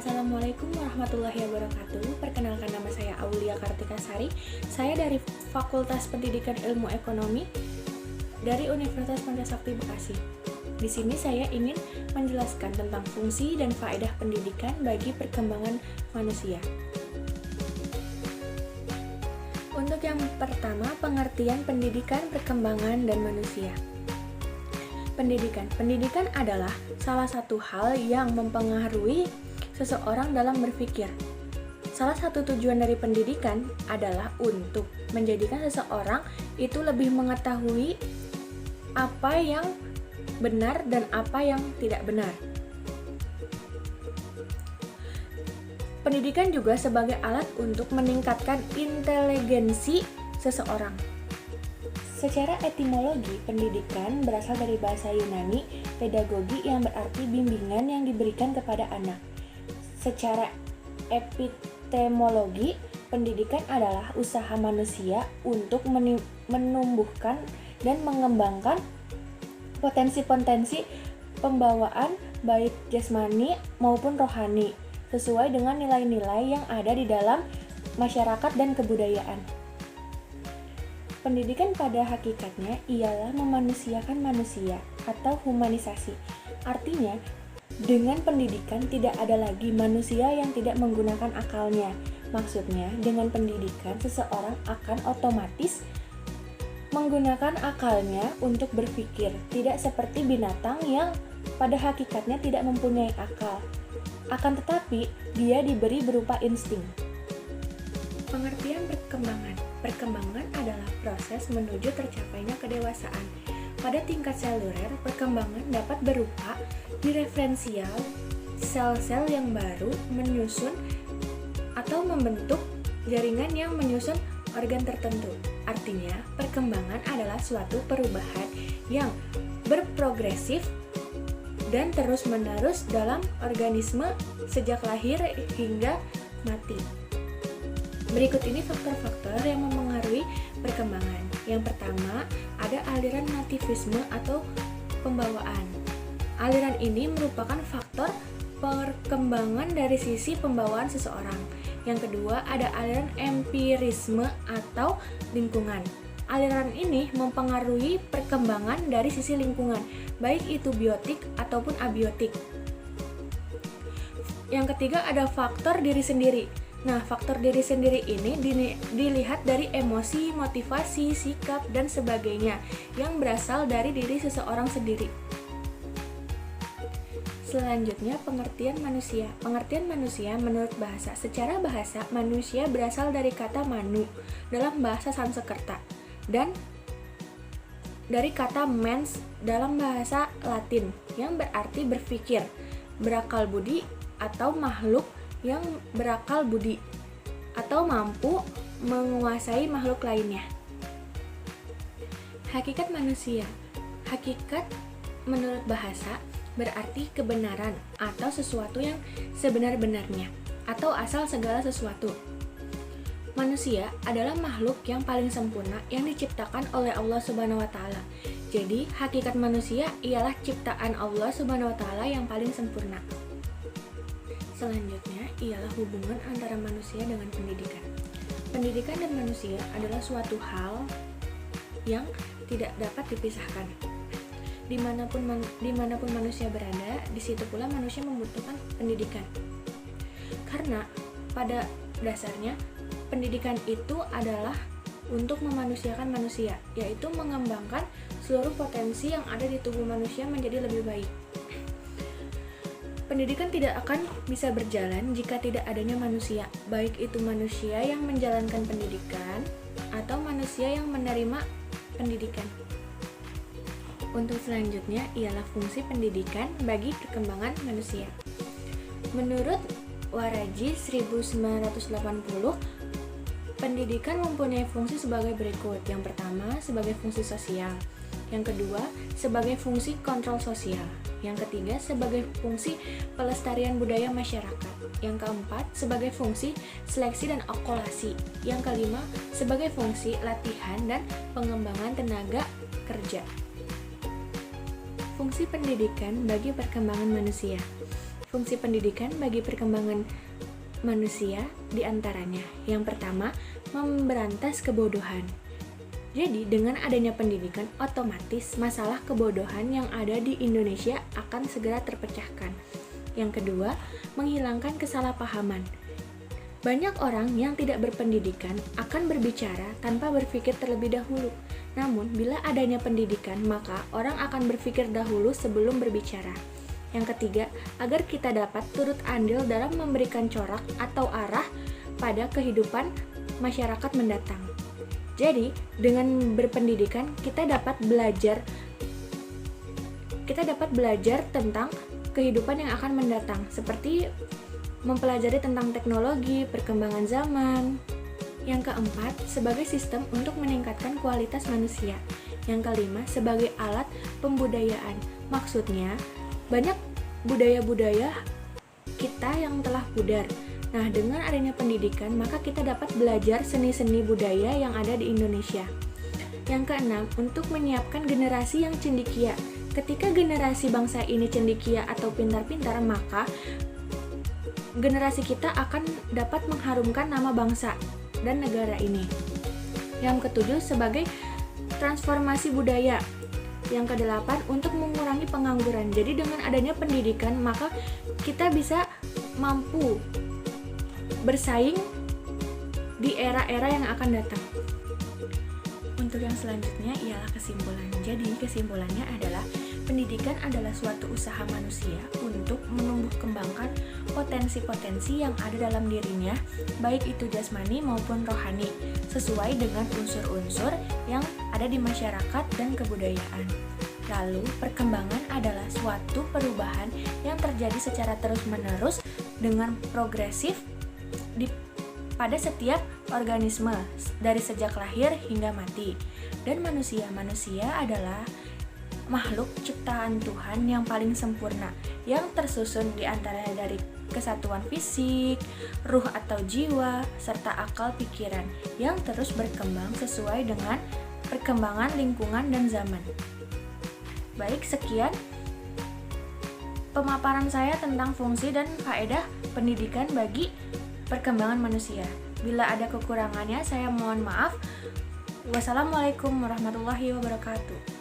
Assalamualaikum warahmatullahi wabarakatuh. Perkenalkan, nama saya Aulia Kartika Sari. Saya dari Fakultas Pendidikan Ilmu Ekonomi dari Universitas Pancasakti Bekasi. Di sini saya ingin menjelaskan tentang fungsi dan faedah pendidikan bagi perkembangan manusia. Untuk yang pertama, pengertian pendidikan, perkembangan, dan manusia. Pendidikan adalah salah satu hal yang mempengaruhi seseorang dalam berpikir. Salah satu tujuan dari pendidikan adalah untuk menjadikan seseorang itu lebih mengetahui apa yang benar dan apa yang tidak benar. Pendidikan juga sebagai alat untuk meningkatkan inteligensi seseorang. Secara etimologi, pendidikan berasal dari bahasa Yunani, pedagogi yang berarti bimbingan yang diberikan kepada anak. Secara epistemologi, pendidikan adalah usaha manusia untuk menumbuhkan dan mengembangkan potensi-potensi pembawaan baik jasmani maupun rohani, sesuai dengan nilai-nilai yang ada di dalam masyarakat dan kebudayaan. Pendidikan pada hakikatnya ialah memanusiakan manusia atau humanisasi. Artinya, dengan pendidikan tidak ada lagi manusia yang tidak menggunakan akalnya. Maksudnya, dengan pendidikan seseorang akan otomatis menggunakan akalnya untuk berpikir, tidak seperti binatang yang pada hakikatnya tidak mempunyai akal. Akan tetapi, dia diberi berupa insting. Pengertian perkembangan. Perkembangan adalah proses menuju tercapainya kedewasaan. Pada tingkat seluler, perkembangan dapat berupa direferensial, sel-sel yang baru menyusun atau membentuk jaringan yang menyusun organ tertentu. Artinya, perkembangan adalah suatu perubahan yang berprogresif dan terus-menerus dalam organisme sejak lahir hingga mati. Berikut ini faktor-faktor yang memengaruhi perkembangan. Yang pertama, ada aliran nativisme atau pembawaan. Aliran ini merupakan faktor perkembangan dari sisi pembawaan seseorang. Yang kedua, ada aliran empirisme atau lingkungan. Aliran ini mempengaruhi perkembangan dari sisi lingkungan, baik itu biotik ataupun abiotik. Yang ketiga, ada faktor diri sendiri. Nah, faktor diri sendiri ini dilihat dari emosi, motivasi, sikap, dan sebagainya yang berasal dari diri seseorang sendiri. Selanjutnya, pengertian manusia. Pengertian manusia menurut bahasa. Secara bahasa, manusia berasal dari kata manu dalam bahasa Sanskerta dan dari kata mens dalam bahasa Latin yang berarti berpikir, berakal budi, atau makhluk yang berakal budi atau mampu menguasai makhluk lainnya. Hakikat manusia. Hakikat menurut bahasa berarti kebenaran atau sesuatu yang sebenar-benarnya atau asal segala sesuatu. Manusia adalah makhluk yang paling sempurna yang diciptakan oleh Allah Subhanahu wa taala. Jadi, hakikat manusia ialah ciptaan Allah Subhanahu wa taala yang paling sempurna. Selanjutnya ialah hubungan antara manusia dengan pendidikan. Pendidikan dan manusia adalah suatu hal yang tidak dapat dipisahkan. Dimanapun manusia berada, di situ pula manusia membutuhkan pendidikan. Karena pada dasarnya pendidikan itu adalah untuk memanusiakan manusia, yaitu mengembangkan seluruh potensi yang ada di tubuh manusia menjadi lebih baik. Pendidikan tidak akan bisa berjalan jika tidak adanya manusia, baik itu manusia yang menjalankan pendidikan atau manusia yang menerima pendidikan. Untuk selanjutnya ialah fungsi pendidikan bagi perkembangan manusia. Menurut Waraji 1980, pendidikan mempunyai fungsi sebagai berikut. Yang pertama, sebagai fungsi sosial. Yang kedua, sebagai fungsi kontrol sosial. Yang ketiga, sebagai fungsi pelestarian budaya masyarakat. Yang keempat, sebagai fungsi seleksi dan akulasi. Yang kelima, sebagai fungsi latihan dan pengembangan tenaga kerja. Fungsi pendidikan bagi perkembangan manusia. Fungsi pendidikan bagi perkembangan manusia diantaranya. Yang pertama, memberantas kebodohan. Jadi, dengan adanya pendidikan, otomatis masalah kebodohan yang ada di Indonesia akan segera terpecahkan. Yang kedua, menghilangkan kesalahpahaman. Banyak orang yang tidak berpendidikan akan berbicara tanpa berpikir terlebih dahulu. Namun, bila adanya pendidikan, maka orang akan berpikir dahulu sebelum berbicara. Yang ketiga, agar kita dapat turut andil dalam memberikan corak atau arah pada kehidupan masyarakat mendatang. Jadi, dengan berpendidikan kita dapat belajar tentang kehidupan yang akan mendatang, seperti mempelajari tentang teknologi, perkembangan zaman. Yang keempat, sebagai sistem untuk meningkatkan kualitas manusia. Yang kelima, sebagai alat pembudayaan. Maksudnya, banyak budaya-budaya kita yang telah pudar. Nah, dengan adanya pendidikan, maka kita dapat belajar seni-seni budaya yang ada di Indonesia. Yang keenam, untuk menyiapkan generasi yang cendekia. Ketika generasi bangsa ini cendekia atau pintar-pintar, maka generasi kita akan dapat mengharumkan nama bangsa dan negara ini. Yang ketujuh, sebagai transformasi budaya. Yang kedelapan, untuk mengurangi pengangguran. Jadi dengan adanya pendidikan, maka kita bisa mampu bersaing di era-era yang akan datang. Untuk yang selanjutnya ialah kesimpulan. Jadi kesimpulannya adalah pendidikan adalah suatu usaha manusia untuk menumbuh kembangkan potensi-potensi yang ada dalam dirinya, baik itu jasmani maupun rohani, sesuai dengan unsur-unsur yang ada di masyarakat dan kebudayaan. Lalu, perkembangan adalah suatu perubahan yang terjadi secara terus-menerus dengan progresif pada setiap organisme dari sejak lahir hingga mati. Dan manusia adalah makhluk ciptaan Tuhan yang paling sempurna, yang tersusun diantaranya dari kesatuan fisik, ruh atau jiwa, serta akal pikiran yang terus berkembang sesuai dengan perkembangan lingkungan dan zaman. Baik, sekian pemaparan saya tentang fungsi dan faedah pendidikan bagi perkembangan manusia. Bila ada kekurangannya, saya mohon maaf. Wassalamualaikum warahmatullahi wabarakatuh.